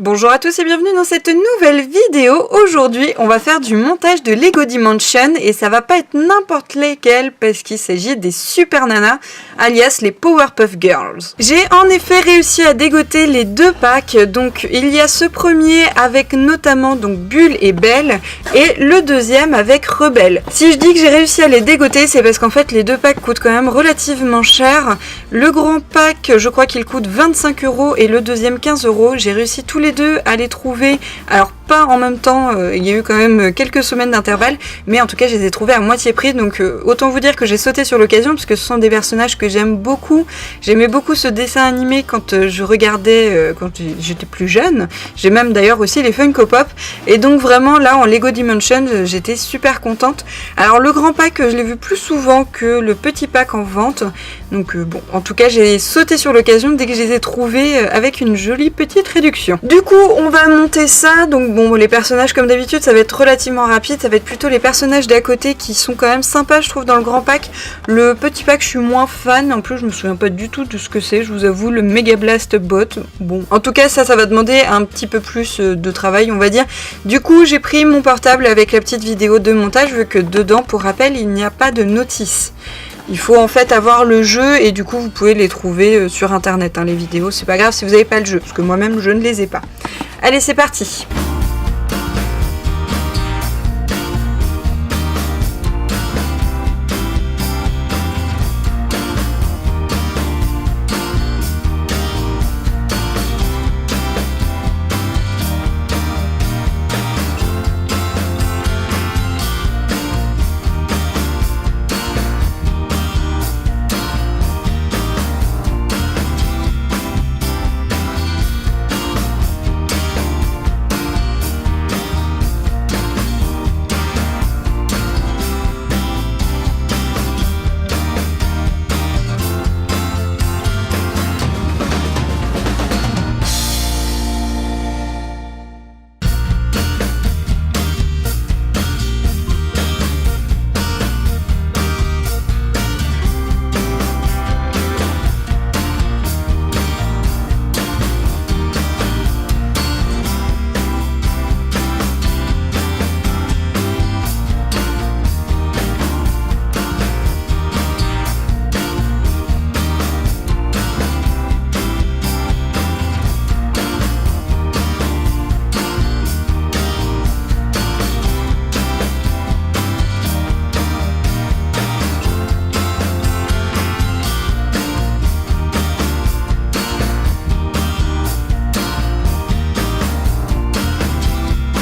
Bonjour à tous et bienvenue dans cette nouvelle vidéo. Aujourd'hui, on va faire du montage de Lego Dimension et ça va pas être n'importe lesquels parce qu'il s'agit des Super Nanas, alias les Powerpuff Girls. J'ai en effet réussi à dégoter les deux packs. Donc il y a ce premier avec notamment donc Bulle et Belle et le deuxième avec Rebelle. Si je dis que j'ai réussi à les dégoter, c'est parce qu'en fait les deux packs coûtent quand même relativement cher. Le grand pack, je crois qu'il coûte 25 € et le deuxième 15 €. J'ai réussi tous les deux à les trouver, alors pas en même temps, il y a eu quand même quelques semaines d'intervalle, mais en tout cas je les ai trouvés à moitié prix, donc autant vous dire que j'ai sauté sur l'occasion parce que ce sont des personnages que j'aime beaucoup. J'aimais beaucoup ce dessin animé quand je regardais quand j'étais plus jeune. J'ai même d'ailleurs aussi les Funko Pop, et donc vraiment là en Lego Dimension j'étais super contente. Alors le grand pack je l'ai vu plus souvent que le petit pack en vente, donc bon, en tout cas j'ai sauté sur l'occasion dès que je les ai trouvés avec une jolie petite réduction. Du coup on va monter ça, donc bon, les personnages comme d'habitude ça va être relativement rapide, ça va être plutôt les personnages d'à côté qui sont quand même sympas je trouve dans le grand pack. Le petit pack je suis moins fan, en plus je me souviens pas du tout de ce que c'est, je vous avoue, le Mega Blast Bot. Bon, en tout cas ça va demander un petit peu plus de travail on va dire. Du coup j'ai pris mon portable avec la petite vidéo de montage vu que dedans, pour rappel, il n'y a pas de notice. Il faut en fait avoir le jeu et du coup vous pouvez les trouver sur internet, hein, les vidéos, c'est pas grave si vous n'avez pas le jeu, parce que moi-même je ne les ai pas. Allez, c'est parti!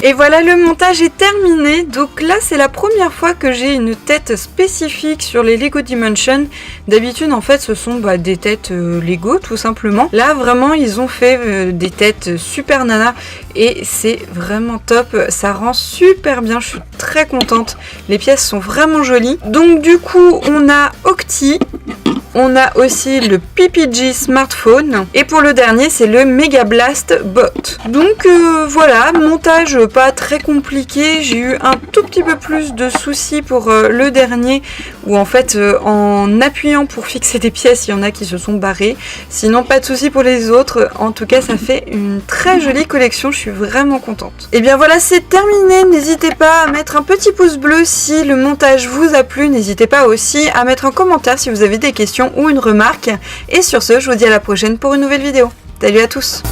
Et voilà, le montage est terminé. Donc là c'est la première fois que j'ai une tête spécifique sur les Lego Dimension. D'habitude en fait ce sont des têtes Lego tout simplement. Là vraiment ils ont fait des têtes Super Nana et c'est vraiment top. Ça rend super bien, je suis très contente. Les pièces sont vraiment jolies. Donc du coup on a Octi. On a aussi le PPG Smartphone. Et pour le dernier, c'est le Mega Blast Bot. Donc voilà, montage pas très compliqué. J'ai eu un tout petit peu plus de soucis pour le dernier, où en fait, en appuyant pour fixer des pièces, il y en a qui se sont barrés. Sinon, pas de soucis pour les autres. En tout cas, ça fait une très jolie collection. Je suis vraiment contente. Et bien voilà, c'est terminé. N'hésitez pas à mettre un petit pouce bleu si le montage vous a plu. N'hésitez pas aussi à mettre un commentaire si vous avez des questions ou une remarque. Et sur ce, je vous dis à la prochaine pour une nouvelle vidéo. Salut à tous!